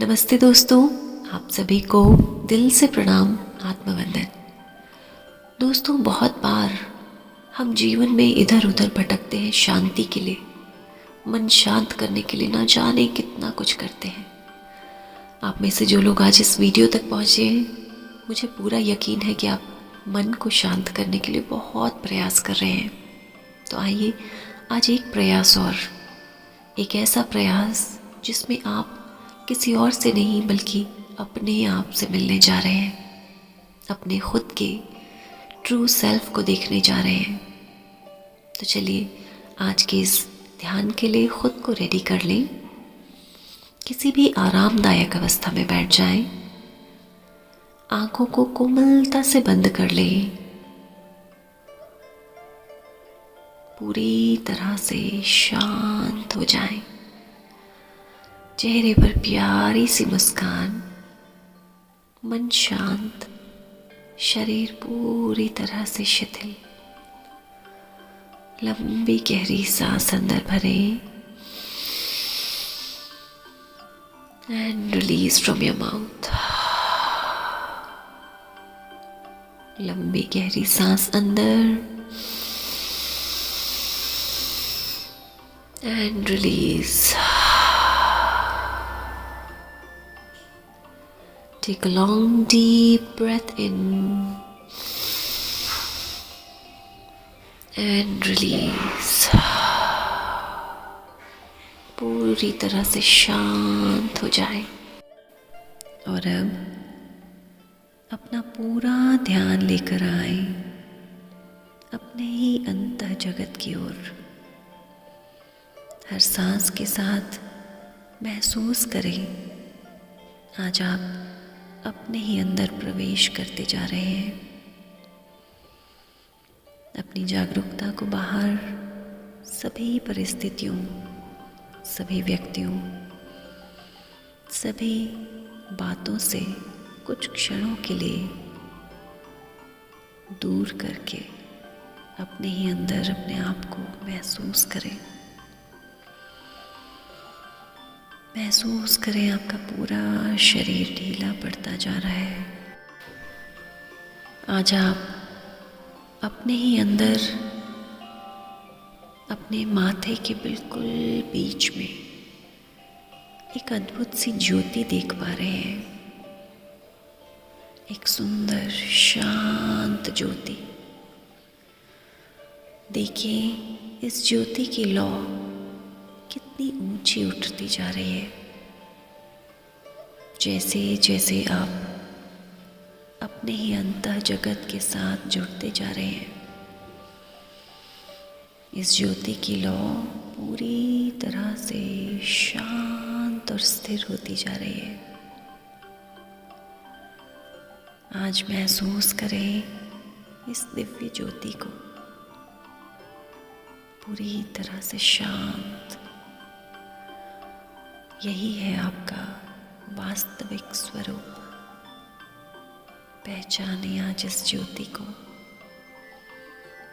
नमस्ते दोस्तों, आप सभी को दिल से प्रणाम, आत्मवंदन। दोस्तों, बहुत बार हम जीवन में इधर उधर भटकते हैं शांति के लिए, मन शांत करने के लिए ना जाने कितना कुछ करते हैं। आप में से जो लोग आज इस वीडियो तक पहुँचे हैं, मुझे पूरा यकीन है कि आप मन को शांत करने के लिए बहुत प्रयास कर रहे हैं। तो आइए आज एक प्रयास और, एक ऐसा प्रयास जिसमें आप किसी और से नहीं बल्कि अपने आप से मिलने जा रहे हैं, अपने खुद के ट्रू सेल्फ को देखने जा रहे हैं। तो चलिए आज के इस ध्यान के लिए खुद को रेडी कर लें। किसी भी आरामदायक अवस्था में बैठ जाएं, आंखों को कोमलता से बंद कर लें, पूरी तरह से शांत हो जाएं। चेहरे पर प्यारी सी मुस्कान, मन शांत, शरीर पूरी तरह से शिथिल। लंबी गहरी सांस अंदर भरें and release from your mouth. लंबी गहरी सांस अंदर and release. Take a long deep breath in and release. पूरी तरह से शांत हो जाए और अब अपना पूरा ध्यान लेकर आए अपने ही अंतः जगत की ओर। हर सांस के साथ महसूस करें आज आप अपने ही अंदर प्रवेश करते जा रहे हैं। अपनी जागरूकता को बाहर सभी परिस्थितियों, सभी व्यक्तियों, सभी बातों से कुछ क्षणों के लिए दूर करके अपने ही अंदर अपने आप को महसूस करें। महसूस करें आपका पूरा शरीर ढीला पड़ता जा रहा है। आज आप अपने ही अंदर अपने माथे के बिल्कुल बीच में एक अद्भुत सी ज्योति देख पा रहे हैं। एक सुंदर शांत ज्योति। देखिए इस ज्योति की लौ कितनी ऊंची उठती जा रही है। जैसे जैसे आप अपने ही अंतः जगत के साथ जुड़ते जा रहे हैं, इस ज्योति की लौ पूरी तरह से शांत और स्थिर होती जा रही है। आज महसूस करें इस दिव्य ज्योति को पूरी तरह से शांत। यही है आपका वास्तविक स्वरूप। पहचाने आज इस ज्योति को,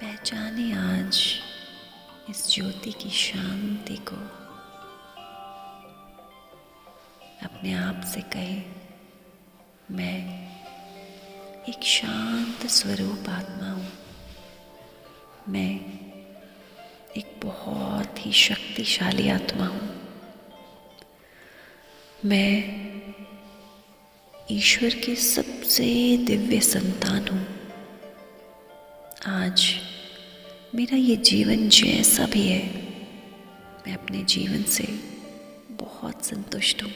पहचाने आज इस ज्योति की शांति को। अपने आप से कहे, मैं एक शांत स्वरूप आत्मा हूँ। मैं एक बहुत ही शक्तिशाली आत्मा हूँ। मैं ईश्वर के सबसे दिव्य संतान हूँ। आज मेरा ये जीवन जैसा भी है, मैं अपने जीवन से बहुत संतुष्ट हूँ,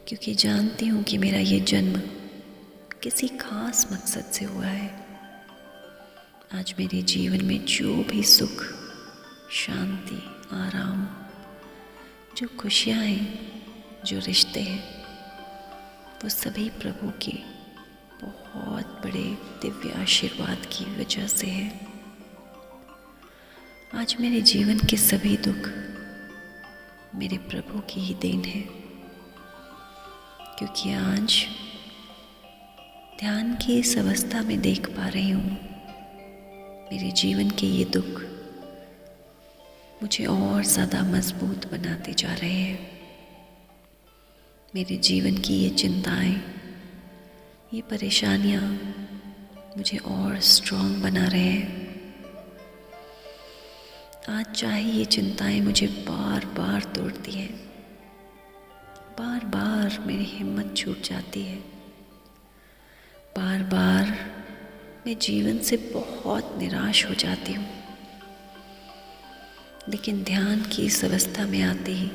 क्योंकि जानती हूँ कि मेरा ये जन्म किसी खास मकसद से हुआ है। आज मेरे जीवन में जो भी सुख, शांति, आराम, जो खुशियाँ हैं, जो रिश्ते हैं, वो सभी प्रभु के बहुत बड़े दिव्य आशीर्वाद की वजह से है। आज मेरे जीवन के सभी दुख मेरे प्रभु की ही देन है, क्योंकि आज ध्यान की इस अवस्था में देख पा रही हूँ मेरे जीवन के ये दुख मुझे और ज़्यादा मजबूत बनाते जा रहे हैं। मेरे जीवन की ये चिंताएं, ये परेशानियां मुझे और स्ट्रॉन्ग बना रहे हैं। आज चाहे ये चिंताएं मुझे बार बार तोड़ती हैं, बार बार मेरी हिम्मत छूट जाती है, बार बार मैं जीवन से बहुत निराश हो जाती हूँ। लेकिन ध्यान की इस अवस्था में आते ही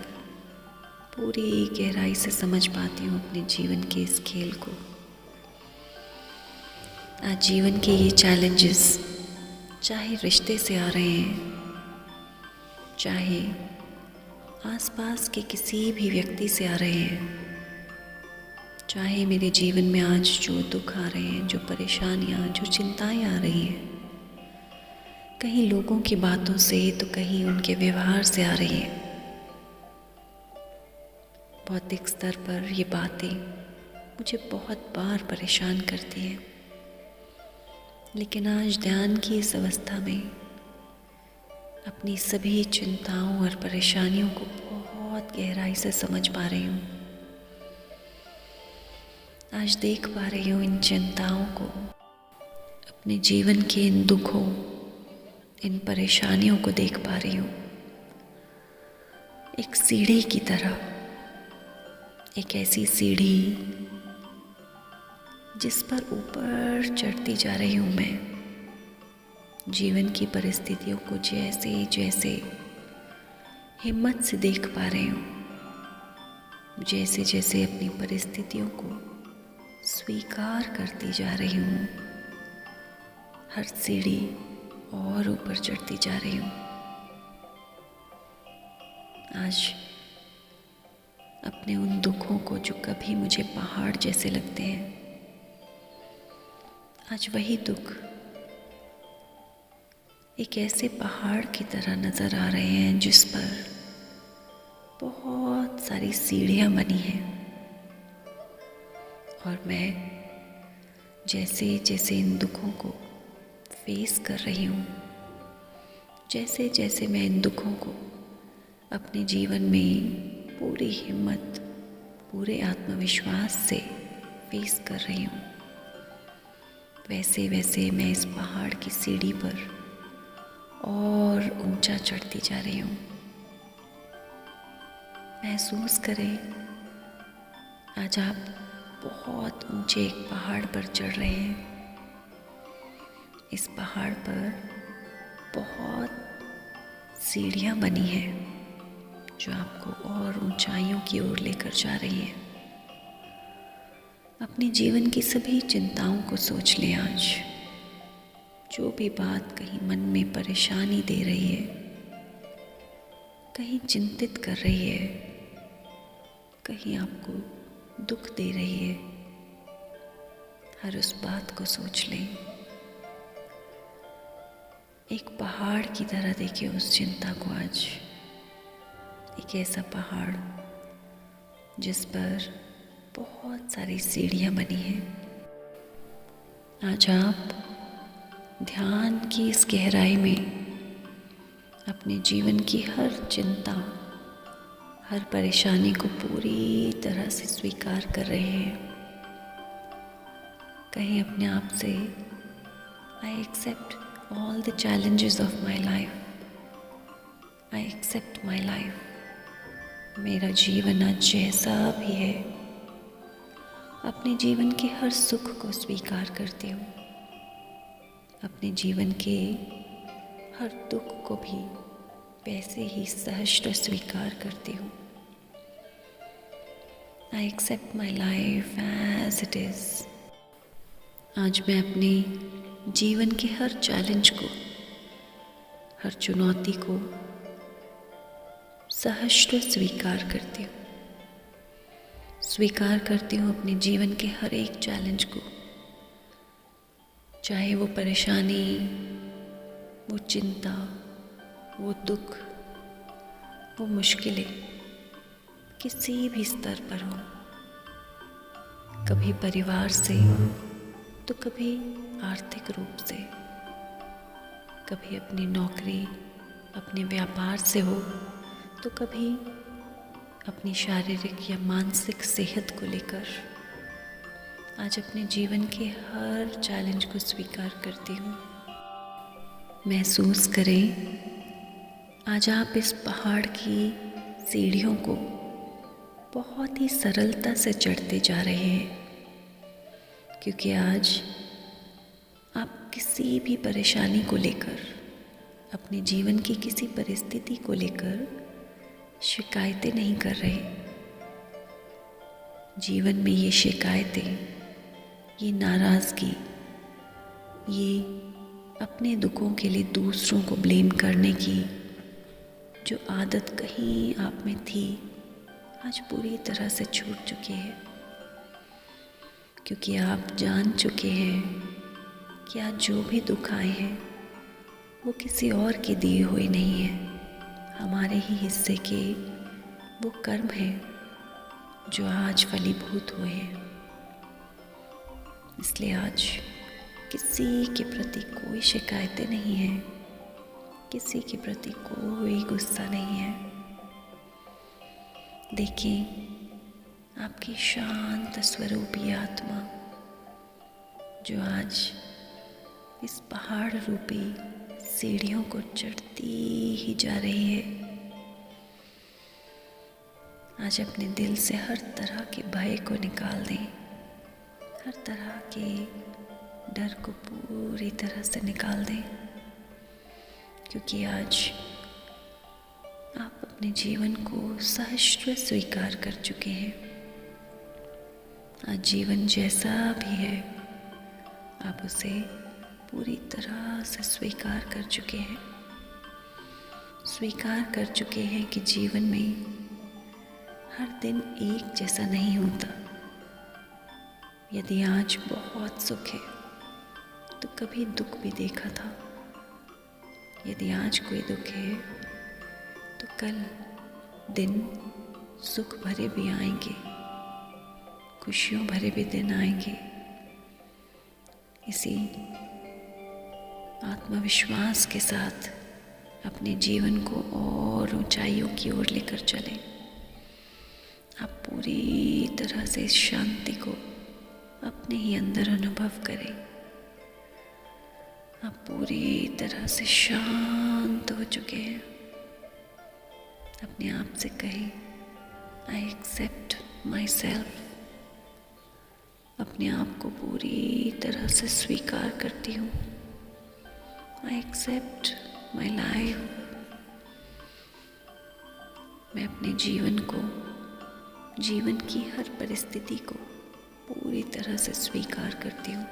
पूरी गहराई से समझ पाती हूँ अपने जीवन के इस खेल को। आज जीवन के ये चैलेंजेस चाहे रिश्ते से आ रहे हैं, चाहे आसपास के किसी भी व्यक्ति से आ रहे हैं, चाहे मेरे जीवन में आज जो दुख आ रहे हैं, जो परेशानियाँ, जो चिंताएं आ रही हैं, कहीं लोगों की बातों से तो कहीं उनके व्यवहार से आ रही हैं। भौतिक स्तर पर ये बातें मुझे बहुत बार परेशान करती हैं, लेकिन आज ध्यान की इस अवस्था में अपनी सभी चिंताओं और परेशानियों को बहुत गहराई से समझ पा रही हूँ। आज देख पा रही हूँ इन चिंताओं को, अपने जीवन के इन दुखों, इन परेशानियों को देख पा रही हूँ एक सीढ़ी की तरह, एक ऐसी सीढ़ी जिस पर ऊपर चढ़ती जा रही हूँ मैं। जीवन की परिस्थितियों को जैसे जैसे हिम्मत से देख पा रही हूँ, जैसे जैसे अपनी परिस्थितियों को स्वीकार करती जा रही हूँ, हर सीढ़ी और ऊपर चढ़ती जा रही हूँ। आज अपने उन दुखों को जो कभी मुझे पहाड़ जैसे लगते हैं, आज वही दुख एक ऐसे पहाड़ की तरह नज़र आ रहे हैं जिस पर बहुत सारी सीढ़ियाँ बनी हैं। और मैं जैसे जैसे इन दुखों को फेस कर रही हूँ, जैसे जैसे मैं इन दुखों को अपने जीवन में पूरी हिम्मत, पूरे आत्मविश्वास से फेस कर रही हूँ, वैसे वैसे मैं इस पहाड़ की सीढ़ी पर और ऊंचा चढ़ती जा रही हूँ। महसूस करें, आज आप बहुत ऊंचे एक पहाड़ पर चढ़ रहे हैं। इस पहाड़ पर बहुत सीढ़ियाँ बनी हैं जो आपको और ऊंचाइयों की ओर लेकर जा रही हैं। अपने जीवन की सभी चिंताओं को सोच लें। आज जो भी बात कहीं मन में परेशानी दे रही है, कहीं चिंतित कर रही है, कहीं आपको दुख दे रही है, हर उस बात को सोच लें। एक पहाड़ की तरह देखिए उस चिंता को आज, एक ऐसा पहाड़ जिस पर बहुत सारी सीढ़ियाँ बनी हैं। आज आप ध्यान की इस गहराई में अपने जीवन की हर चिंता, हर परेशानी को पूरी तरह से स्वीकार कर रहे हैं। कहीं अपने आप से, I accept all the challenges of my life, I accept my life. मेरा जीवन आज जैसा भी है, अपने जीवन के हर सुख को स्वीकार करती हूँ, अपने जीवन के हर दुख को भी वैसे ही सहज स्वीकार करती हूँ। I accept my life as it is. आज मैं अपने जीवन के हर चैलेंज को, हर चुनौती को सहज स्वीकार करती हूँ। स्वीकार करती हूँ अपने जीवन के हर एक चैलेंज को, चाहे वो परेशानी, वो चिंता, वो दुख, वो मुश्किलें किसी भी स्तर पर हो, कभी परिवार से तो कभी आर्थिक रूप से, कभी अपनी नौकरी, अपने व्यापार से हो तो कभी अपनी शारीरिक या मानसिक सेहत को लेकर आज अपने जीवन के हर चैलेंज को स्वीकार करती हूँ। महसूस करें, आज आप इस पहाड़ की सीढ़ियों को बहुत ही सरलता से चढ़ते जा रहे हैं, क्योंकि आज आप किसी भी परेशानी को लेकर, अपने जीवन की किसी परिस्थिति को लेकर शिकायतें नहीं कर रहे। जीवन में ये शिकायतें, ये नाराज़गी, ये अपने दुखों के लिए दूसरों को ब्लेम करने की जो आदत कहीं आप में थी, आज पूरी तरह से छूट चुकी है, क्योंकि आप जान चुके हैं कि आज जो भी दुख आए हैं वो किसी और के दिए हुए नहीं हैं, हमारे ही हिस्से के वो कर्म हैं जो आज फलीभूत हुए हैं। इसलिए आज किसी के प्रति कोई शिकायतें नहीं हैं, किसी के प्रति कोई गुस्सा नहीं है। देखिए, आपकी शांत स्वरूपी आत्मा जो आज इस पहाड़ रूपी सीढ़ियों को चढ़ती ही जा रही है, आज अपने दिल से हर तरह के भय को निकाल दें, हर तरह के डर को पूरी तरह से निकाल दें, क्योंकि आज आप अपने जीवन को सहर्ष स्वीकार कर चुके हैं। आज जीवन जैसा भी है, आप उसे पूरी तरह से स्वीकार कर चुके हैं। स्वीकार कर चुके हैं कि जीवन में हर दिन एक जैसा नहीं होता। यदि आज बहुत सुख है तो कभी दुख भी देखा था। यदि आज कोई दुख है तो कल दिन सुख भरे भी आएंगे, खुशियों भरे भी दिन आएंगे। इसी आत्मविश्वास के साथ अपने जीवन को और ऊंचाइयों की ओर लेकर चलें। आप पूरी तरह से इस शांति को अपने ही अंदर अनुभव करें। आप पूरी तरह से शांत हो चुके हैं। अपने आप से कहें, आई एक्सेप्ट माई सेल्फ। अपने आप को पूरी तरह से स्वीकार करती हूँ। I accept my life. मैं अपने जीवन को, जीवन की हर परिस्थिति को पूरी तरह से स्वीकार करती हूँ।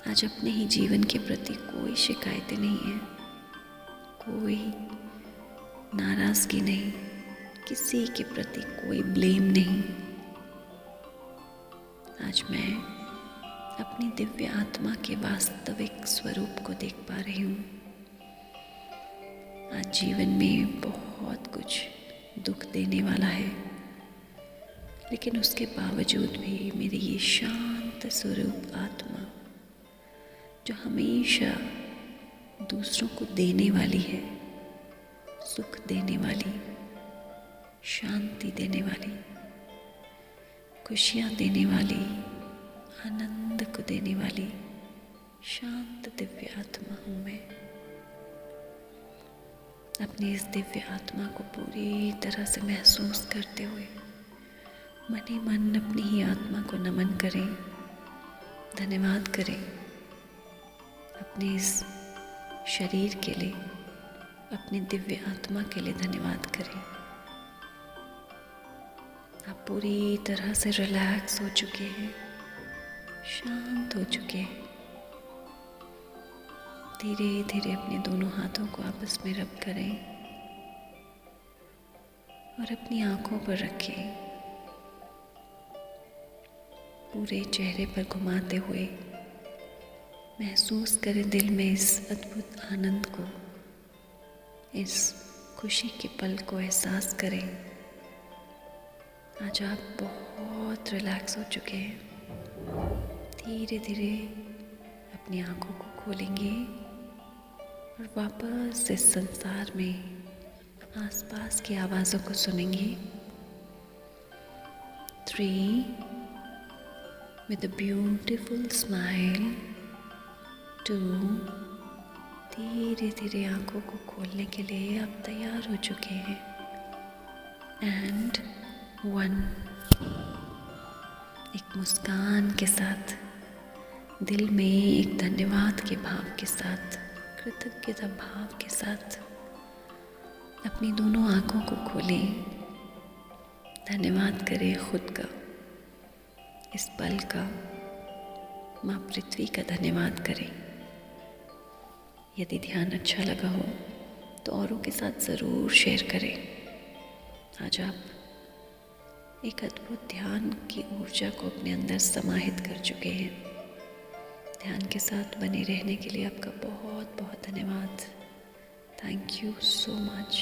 आज अपने ही जीवन के प्रति कोई शिकायतें नहीं है, कोई नाराज़गी नहीं, किसी के प्रति कोई ब्लेम नहीं। आज मैं अपनी दिव्य आत्मा के वास्तविक स्वरूप को देख पा रही हूँ। आज जीवन में बहुत कुछ दुख देने वाला है, लेकिन उसके बावजूद भी मेरी ये शांत स्वरूप आत्मा जो हमेशा दूसरों को देने वाली है, सुख देने वाली, शांति देने वाली, खुशियाँ देने वाली, आनंद को देने वाली शांत दिव्य आत्मा हूँ मैं। अपनी इस दिव्य आत्मा को पूरी तरह से महसूस करते हुए मन ही मन अपनी ही आत्मा को नमन करें, धन्यवाद करें। अपने इस शरीर के लिए, अपनी दिव्य आत्मा के लिए धन्यवाद करें। आप पूरी तरह से रिलैक्स हो चुके हैं, शांत हो चुके हैं। धीरे धीरे अपने दोनों हाथों को आपस में रब करें और अपनी आंखों पर रखें। पूरे चेहरे पर घुमाते हुए महसूस करें दिल में इस अद्भुत आनंद को, इस खुशी के पल को एहसास करें। आज आप बहुत रिलैक्स हो चुके हैं। धीरे धीरे अपनी आंखों को खोलेंगे और वापस इस संसार में आसपास की आवाज़ों को सुनेंगे। 3 with a beautiful smile. 2 धीरे धीरे आंखों को खोलने के लिए आप तैयार हो चुके हैं। एंड 1 एक मुस्कान के साथ, दिल में एक धन्यवाद के भाव के साथ, कृतज्ञता भाव के साथ अपनी दोनों आंखों को खोलें। धन्यवाद करें खुद का, इस पल का, माँ पृथ्वी का धन्यवाद करें। यदि ध्यान अच्छा लगा हो तो औरों के साथ ज़रूर शेयर करें। आज आप एक अद्भुत ध्यान की ऊर्जा को अपने अंदर समाहित कर चुके हैं। ध्यान के साथ बने रहने के लिए आपका बहुत बहुत धन्यवाद। Thank you so much.